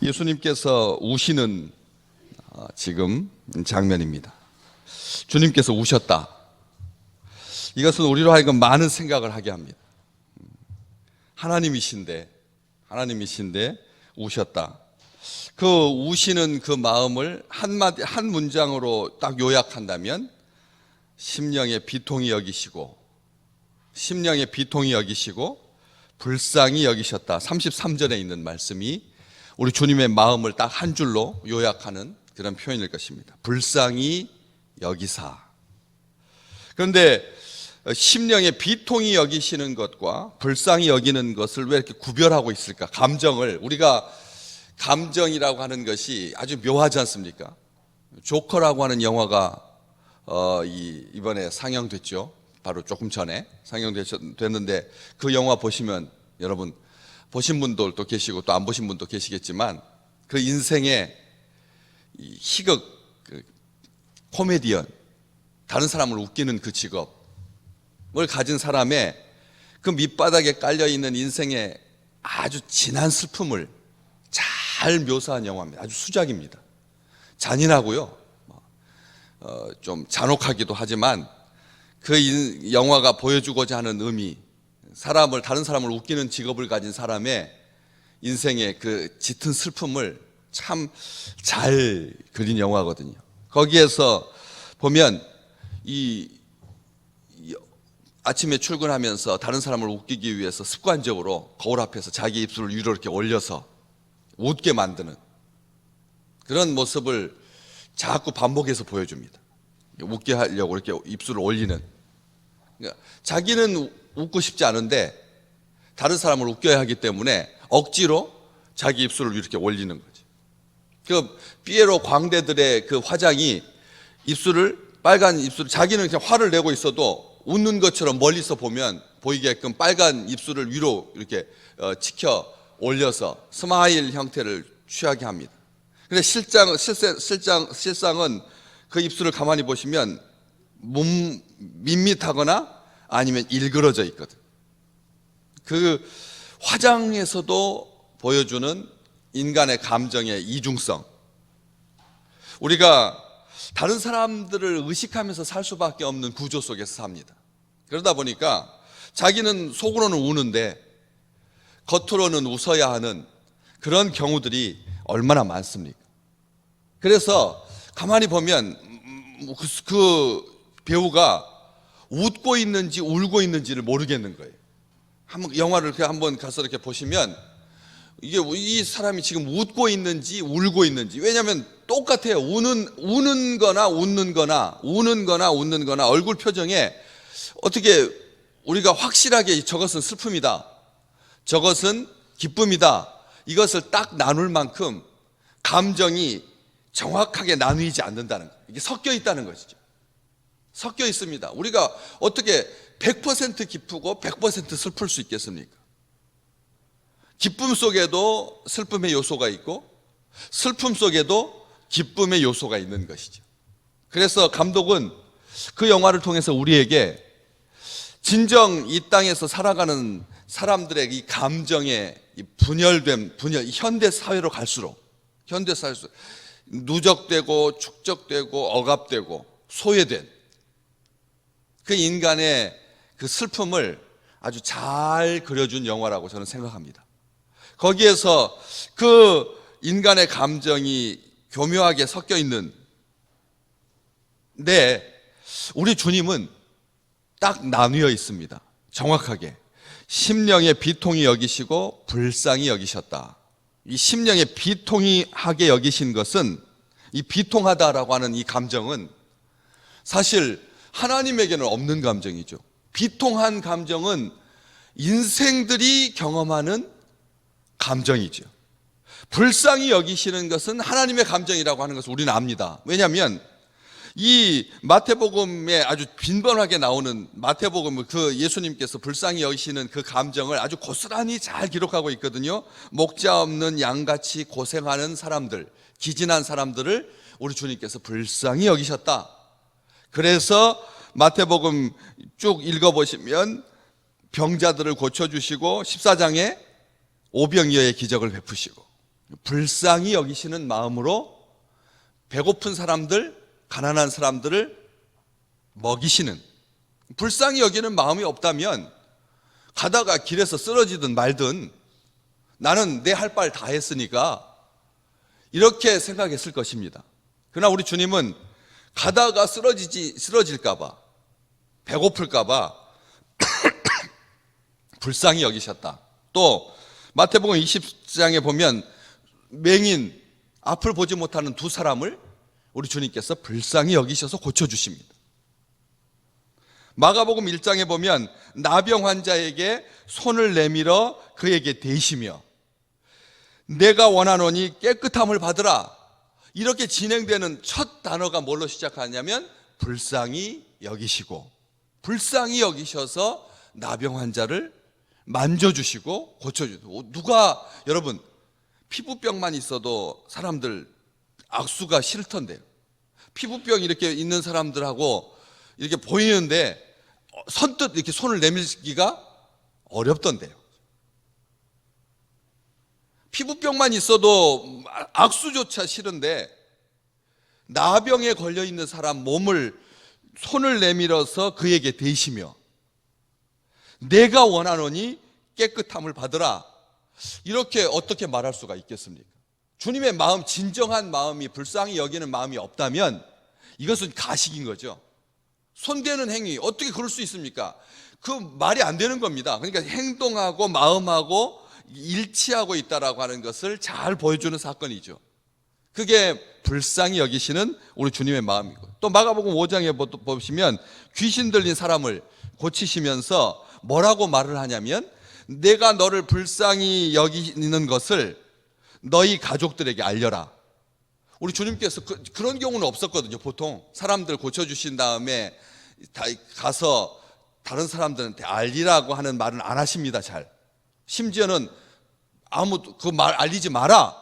예수님께서 우시는 지금 장면입니다. 주님께서 우셨다. 이것은 우리로 하여금 많은 생각을 하게 합니다. 하나님이신데 우셨다. 그 우시는 그 마음을 한 문장으로 딱 요약한다면 심령의 비통히 여기시고 불쌍히 여기셨다. 33절에 있는 말씀이 우리 주님의 마음을 딱 한 줄로 요약하는 그런 표현일 것입니다. 불쌍히 여기사. 그런데 심령의 비통히 여기시는 것과 불쌍히 여기는 것을 왜 이렇게 구별하고 있을까? 감정을, 우리가 감정이라고 하는 것이 아주 묘하지 않습니까? 조커라고 하는 영화가 이번에 상영됐죠. 바로 조금 전에 상영됐는데 그 영화 보시면 여러분 보신 분들도 계시고 또 안 보신 분도 계시겠지만 그 인생의 희극 코미디언, 다른 사람을 웃기는 그 직업을 가진 사람의 그 밑바닥에 깔려있는 인생의 아주 진한 슬픔을 잘 묘사한 영화입니다. 아주 수작입니다. 잔인하고요, 좀 잔혹하기도 하지만 그 영화가 보여주고자 하는 의미, 다른 사람을 웃기는 직업을 가진 사람의 인생의 그 짙은 슬픔을 참 잘 그린 영화거든요. 거기에서 보면 아침에 출근하면서 다른 사람을 웃기기 위해서 습관적으로 거울 앞에서 자기 입술을 위로 이렇게 올려서 웃게 만드는 그런 모습을 자꾸 반복해서 보여줍니다. 웃게 하려고 이렇게 입술을 올리는. 그러니까 자기는 웃고 싶지 않은데 다른 사람을 웃겨야 하기 때문에 억지로 자기 입술을 이렇게 올리는 거지. 그 피에로 광대들의 그 화장이 빨간 입술을, 자기는 그냥 화를 내고 있어도 웃는 것처럼 멀리서 보면 보이게끔 빨간 입술을 위로 이렇게 치켜 올려서 스마일 형태를 취하게 합니다. 근데 실상은 그 입술을 가만히 보시면 밋밋하거나 아니면 일그러져 있거든. 그 화장에서도 보여주는 인간의 감정의 이중성. 우리가 다른 사람들을 의식하면서 살 수밖에 없는 구조 속에서 삽니다. 그러다 보니까 자기는 속으로는 우는데 겉으로는 웃어야 하는 그런 경우들이 얼마나 많습니까? 그래서 가만히 보면 그 배우가 웃고 있는지 울고 있는지를 모르겠는 거예요. 영화를 한번 가서 이렇게 보시면 이게 이 사람이 지금 웃고 있는지 울고 있는지, 왜냐하면 똑같아요. 우는 거나 웃는 거나 얼굴 표정에 어떻게 우리가 확실하게 저것은 슬픔이다, 저것은 기쁨이다, 이것을 딱 나눌 만큼 감정이 정확하게 나누이지 않는다는 거예요. 이게 섞여 있다는 것이죠. 섞여 있습니다. 우리가 어떻게 100% 기쁘고 100% 슬플 수 있겠습니까? 기쁨 속에도 슬픔의 요소가 있고 슬픔 속에도 기쁨의 요소가 있는 것이죠. 그래서 감독은 그 영화를 통해서 우리에게 진정 이 땅에서 살아가는 사람들의 이 감정의 분열됨, 현대 사회로 갈수록 누적되고 축적되고 억압되고 소외된 그 인간의 그 슬픔을 아주 잘 그려준 영화라고 저는 생각합니다. 거기에서 그 인간의 감정이 교묘하게 섞여 있는데 우리 주님은 딱 나뉘어 있습니다. 정확하게 심령의 비통히 여기시고 불쌍히 여기셨다. 이 심령의 비통히하게 여기신 것은, 이 비통하다라고 하는 이 감정은 사실 하나님에게는 없는 감정이죠. 비통한 감정은 인생들이 경험하는 감정이죠. 불쌍히 여기시는 것은 하나님의 감정이라고 하는 것을 우리는 압니다. 왜냐하면 이 마태복음에 아주 빈번하게 나오는 마태복음을 그 예수님께서 불쌍히 여기시는 그 감정을 아주 고스란히 잘 기록하고 있거든요. 목자 없는 양같이 고생하는 사람들, 기진한 사람들을 우리 주님께서 불쌍히 여기셨다. 그래서 마태복음 쭉 읽어보시면 병자들을 고쳐주시고 14장에 오병이어의 기적을 베푸시고 불쌍히 여기시는 마음으로 배고픈 사람들, 가난한 사람들을 먹이시는, 불쌍히 여기는 마음이 없다면 가다가 길에서 쓰러지든 말든 나는 내 할 바를 다 했으니까 이렇게 생각했을 것입니다. 그러나 우리 주님은 가다가 쓰러질까 봐, 배고플까 봐 불쌍히 여기셨다. 또 마태복음 20장에 보면 맹인, 앞을 보지 못하는 두 사람을 우리 주님께서 불쌍히 여기셔서 고쳐주십니다. 마가복음 1장에 보면 나병 환자에게 손을 내밀어 그에게 대시며 내가 원하노니 깨끗함을 받으라. 이렇게 진행되는 첫 단어가 뭘로 시작하냐면 불쌍히 여기시고, 불쌍히 여기셔서 나병 환자를 만져주시고 고쳐주시고. 누가, 여러분, 피부병만 있어도 사람들 악수가 싫던데요. 피부병 이렇게 있는 사람들하고 이렇게 보이는데 선뜻 이렇게 손을 내밀기가 어렵던데요. 피부병만 있어도 악수조차 싫은데 나병에 걸려 있는 사람 몸을 손을 내밀어서 그에게 대시며 내가 원하노니 깨끗함을 받으라. 이렇게 어떻게 말할 수가 있겠습니까? 주님의 마음, 진정한 마음이, 불쌍히 여기는 마음이 없다면 이것은 가식인 거죠. 손대는 행위, 어떻게 그럴 수 있습니까? 그 말이 안 되는 겁니다. 그러니까 행동하고 마음하고 일치하고 있다라고 하는 것을 잘 보여주는 사건이죠. 그게 불쌍히 여기시는 우리 주님의 마음이고, 또 마가복음 5장에 보시면 귀신 들린 사람을 고치시면서 뭐라고 말을 하냐면 내가 너를 불쌍히 여기는 것을 너희 가족들에게 알려라. 우리 주님께서 그런 경우는 없었거든요. 보통 사람들 고쳐주신 다음에 가서 다른 사람들한테 알리라고 하는 말은 안 하십니다. 잘. 심지어는 아무도 그 말 알리지 마라,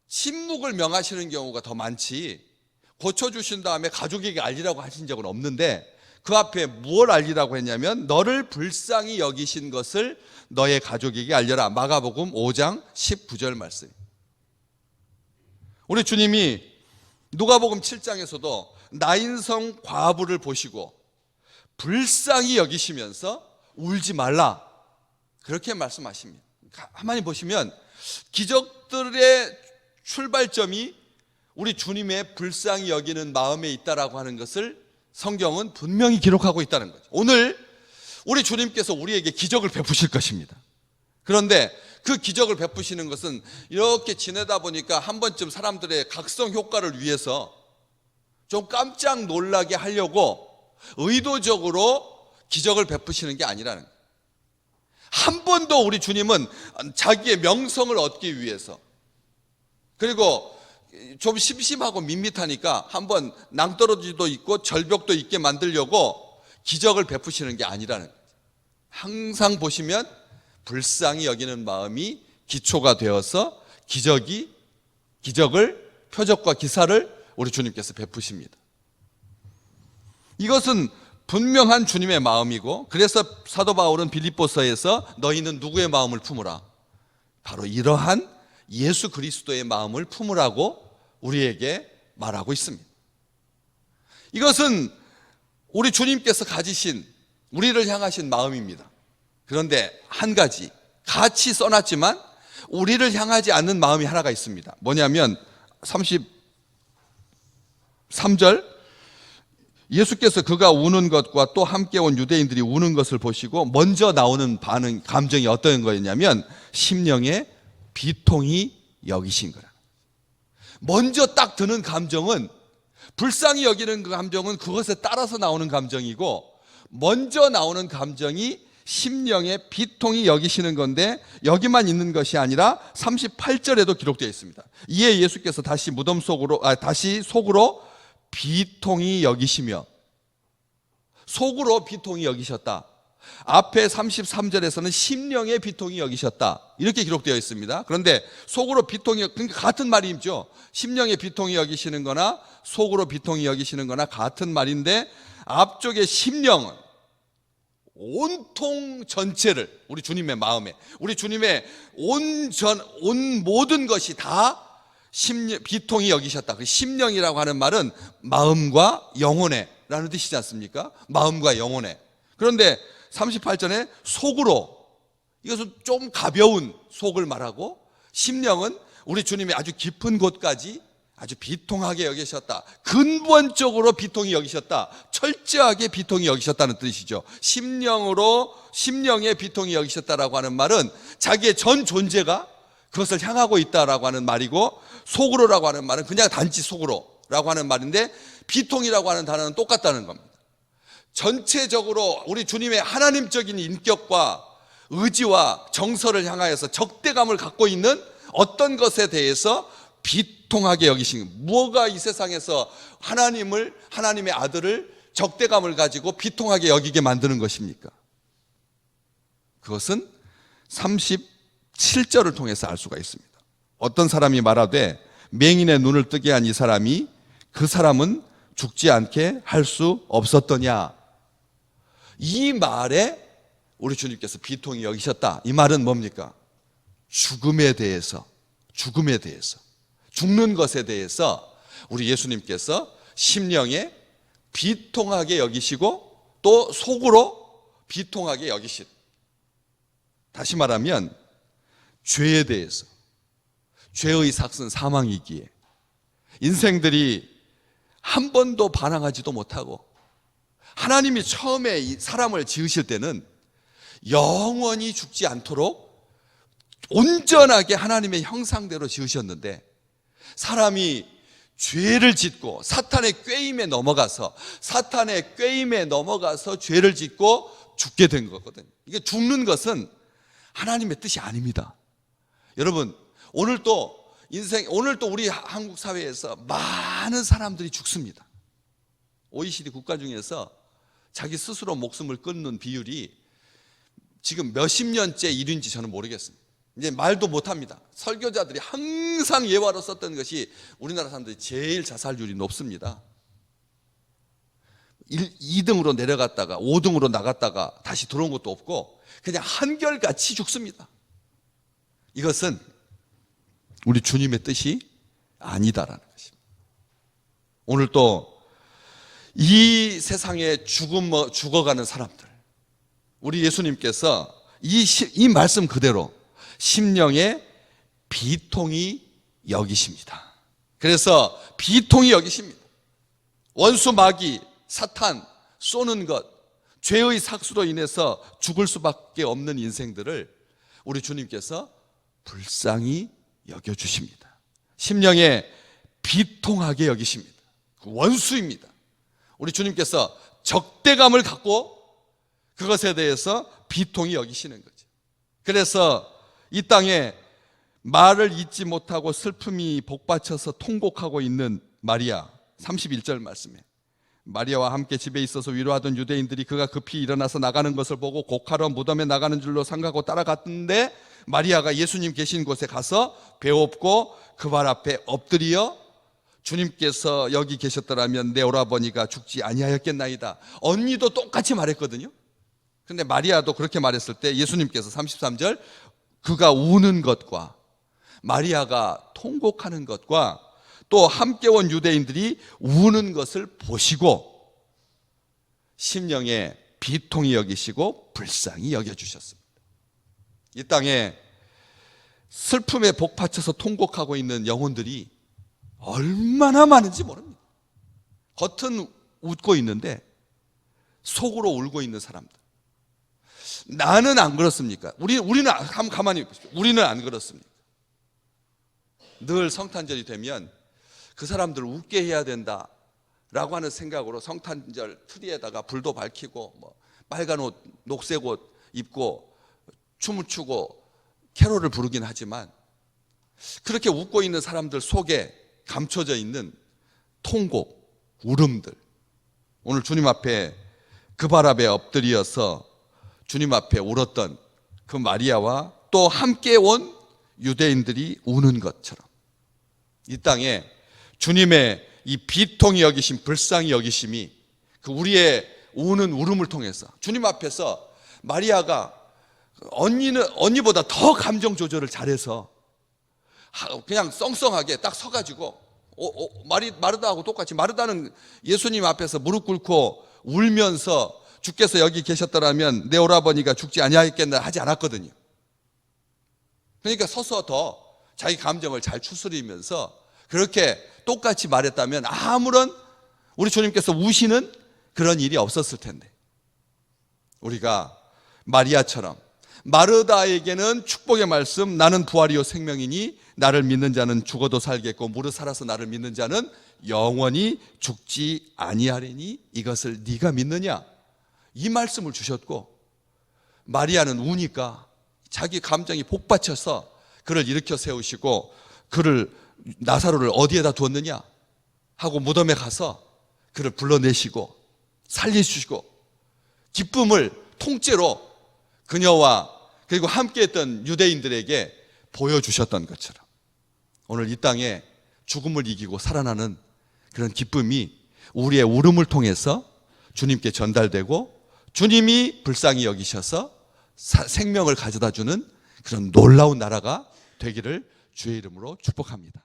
침묵을 명하시는 경우가 더 많지, 고쳐주신 다음에 가족에게 알리라고 하신 적은 없는데 그 앞에 무엇을 알리라고 했냐면 너를 불쌍히 여기신 것을 너의 가족에게 알려라. 마가복음 5장 19절 말씀. 우리 주님이 누가복음 7장에서도 나인성 과부를 보시고 불쌍히 여기시면서 울지 말라, 그렇게 말씀하십니다. 가만히 보시면 기적들의 출발점이 우리 주님의 불쌍히 여기는 마음에 있다라고 하는 것을 성경은 분명히 기록하고 있다는 거죠. 오늘 우리 주님께서 우리에게 기적을 베푸실 것입니다. 그런데 그 기적을 베푸시는 것은 이렇게 지내다 보니까 한 번쯤 사람들의 각성 효과를 위해서 좀 깜짝 놀라게 하려고 의도적으로 기적을 베푸시는 게 아니라는 거예요. 한 번도 우리 주님은 자기의 명성을 얻기 위해서, 그리고 좀 심심하고 밋밋하니까 한번 낭떠러지도 있고 절벽도 있게 만들려고 기적을 베푸시는 게 아니라는 거예요. 항상 보시면 불쌍히 여기는 마음이 기초가 되어서 기적을, 표적과 기사를 우리 주님께서 베푸십니다. 이것은 분명한 주님의 마음이고, 그래서 사도 바울은 빌립보서에서 너희는 누구의 마음을 품으라, 바로 이러한 예수 그리스도의 마음을 품으라고 우리에게 말하고 있습니다. 이것은 우리 주님께서 가지신, 우리를 향하신 마음입니다. 그런데 한 가지 같이 써놨지만 우리를 향하지 않는 마음이 하나가 있습니다. 뭐냐면 33절, 예수께서 그가 우는 것과 또 함께 온 유대인들이 우는 것을 보시고 먼저 나오는 반응, 감정이 어떤 거였냐면 심령의 비통이 여기신 거라. 먼저 딱 드는 감정은, 불쌍히 여기는 그 감정은 그것에 따라서 나오는 감정이고, 먼저 나오는 감정이 심령의 비통이 여기시는 건데, 여기만 있는 것이 아니라 38절에도 기록되어 있습니다. 이에 예수께서 다시 속으로 비통이 여기시며, 속으로 비통이 여기셨다. 앞에 33절에서는 심령의 비통이 여기셨다, 이렇게 기록되어 있습니다. 그런데 속으로 비통이, 그러니까 같은 말이죠. 심령의 비통이 여기시는 거나 속으로 비통이 여기시는 거나 같은 말인데, 앞쪽에 심령은 온통 전체를, 우리 주님의 마음에, 우리 주님의 온 모든 것이 다 비통히 여기셨다. 그 심령이라고 하는 말은 마음과 영혼에 라는 뜻이지 않습니까? 마음과 영혼에. 그런데 38절에 속으로, 이것은 좀 가벼운 속을 말하고, 심령은 우리 주님이 아주 깊은 곳까지 아주 비통하게 여기셨다. 근본적으로 비통히 여기셨다. 철저하게 비통히 여기셨다는 뜻이죠. 심령의 비통히 여기셨다라고 하는 말은 자기의 전 존재가 그것을 향하고 있다라고 하는 말이고, 속으로라고 하는 말은 그냥 단지 속으로라고 하는 말인데, 비통이라고 하는 단어는 똑같다는 겁니다. 전체적으로 우리 주님의 하나님적인 인격과 의지와 정서를 향하여서 적대감을 갖고 있는 어떤 것에 대해서 비통하게 여기신, 무엇가 이 세상에서 하나님의 아들을 적대감을 가지고 비통하게 여기게 만드는 것입니까? 그것은 37절을 통해서 알 수가 있습니다. 어떤 사람이 말하되 맹인의 눈을 뜨게 한 이 사람이 그 사람은 죽지 않게 할 수 없었더냐. 이 말에 우리 주님께서 비통히 여기셨다. 이 말은 뭡니까? 죽음에 대해서, 죽는 것에 대해서 우리 예수님께서 심령에 비통하게 여기시고 또 속으로 비통하게 여기신, 다시 말하면 죄에 대해서, 죄의 삭은 사망이기에 인생들이 한 번도 반항하지도 못하고, 하나님이 처음에 이 사람을 지으실 때는 영원히 죽지 않도록 온전하게 하나님의 형상대로 지으셨는데, 사람이 죄를 짓고 사탄의 꾀임에 넘어가서 죄를 짓고 죽게 된 거거든요. 이게 죽는 것은 하나님의 뜻이 아닙니다. 여러분, 오늘도 우리 한국 사회에서 많은 사람들이 죽습니다. OECD 국가 중에서 자기 스스로 목숨을 끊는 비율이 지금 몇십 년째 일인지 저는 모르겠습니다. 이제 말도 못합니다. 설교자들이 항상 예화로 썼던 것이 우리나라 사람들이 제일 자살률이 높습니다. 2등으로 내려갔다가 5등으로 나갔다가 다시 들어온 것도 없고 그냥 한결같이 죽습니다. 이것은 우리 주님의 뜻이 아니다라는 것입니다. 오늘 또 이 세상에 죽어가는 사람들, 우리 예수님께서 이 말씀 그대로 심령에 비통히 여기십니다. 그래서 비통히 여기십니다. 원수 마귀 사탄 쏘는 것, 죄의 삭수로 인해서 죽을 수밖에 없는 인생들을 우리 주님께서 불쌍히 여겨주십니다. 심령에 비통하게 여기십니다. 그 원수입니다. 우리 주님께서 적대감을 갖고 그것에 대해서 비통히 여기시는 거죠. 그래서 이 땅에 말을 잇지 못하고 슬픔이 복받쳐서 통곡하고 있는 마리아, 31절 말씀에 마리아와 함께 집에 있어서 위로하던 유대인들이 그가 급히 일어나서 나가는 것을 보고 곡하러 무덤에 나가는 줄로 생각하고 따라갔는데, 마리아가 예수님 계신 곳에 가서 배엎고 그 발 앞에 엎드려 주님께서 여기 계셨더라면 내 오라버니가 죽지 아니하였겠나이다. 언니도 똑같이 말했거든요. 근데 마리아도 그렇게 말했을 때 예수님께서 33절 그가 우는 것과 마리아가 통곡하는 것과 또 함께 온 유대인들이 우는 것을 보시고 심령에 비통히 여기시고 불쌍히 여겨주셨습니다. 이 땅에 슬픔에 복받쳐서 통곡하고 있는 영혼들이 얼마나 많은지 모릅니다. 겉은 웃고 있는데 속으로 울고 있는 사람들. 나는 안 그렇습니까? 우리는 한번 가만히 보십시오. 우리는 안 그렇습니까? 늘 성탄절이 되면 그 사람들을 웃게 해야 된다라고 하는 생각으로 성탄절 트리에다가 불도 밝히고 빨간 옷, 녹색 옷 입고 춤을 추고 캐롤을 부르긴 하지만, 그렇게 웃고 있는 사람들 속에 감춰져 있는 통곡, 울음들, 오늘 주님 앞에 그 발 앞에 엎드려서 주님 앞에 울었던 그 마리아와 또 함께 온 유대인들이 우는 것처럼 이 땅에 주님의 이 비통히 여기심, 불쌍히 여기심이 그 우리의 우는 울음을 통해서 주님 앞에서 마리아가 언니보다 더 감정 조절을 잘해서 그냥 썽썽하게 딱 서가지고 마르다하고 똑같이, 마르다는 예수님 앞에서 무릎 꿇고 울면서 주께서 여기 계셨더라면 내 오라버니가 죽지 아니하였겠나 하지 않았거든요. 그러니까 서서 더 자기 감정을 잘 추스리면서 그렇게 똑같이 말했다면 아무런 우리 주님께서 우시는 그런 일이 없었을 텐데, 우리가 마리아처럼 마르다에게는 축복의 말씀, 나는 부활이요 생명이니 나를 믿는 자는 죽어도 살겠고 무릇 살아서 나를 믿는 자는 영원히 죽지 아니하리니 이것을 네가 믿느냐, 이 말씀을 주셨고, 마리아는 우니까 자기 감정이 복받쳐서 그를 일으켜 세우시고, 그를 나사로를 어디에다 두었느냐 하고 무덤에 가서 그를 불러내시고 살리시고 기쁨을 통째로 그녀와 그리고 함께했던 유대인들에게 보여주셨던 것처럼, 오늘 이 땅에 죽음을 이기고 살아나는 그런 기쁨이 우리의 울음을 통해서 주님께 전달되고, 주님이 불쌍히 여기셔서 생명을 가져다 주는 그런 놀라운 나라가 되기를 주의 이름으로 축복합니다.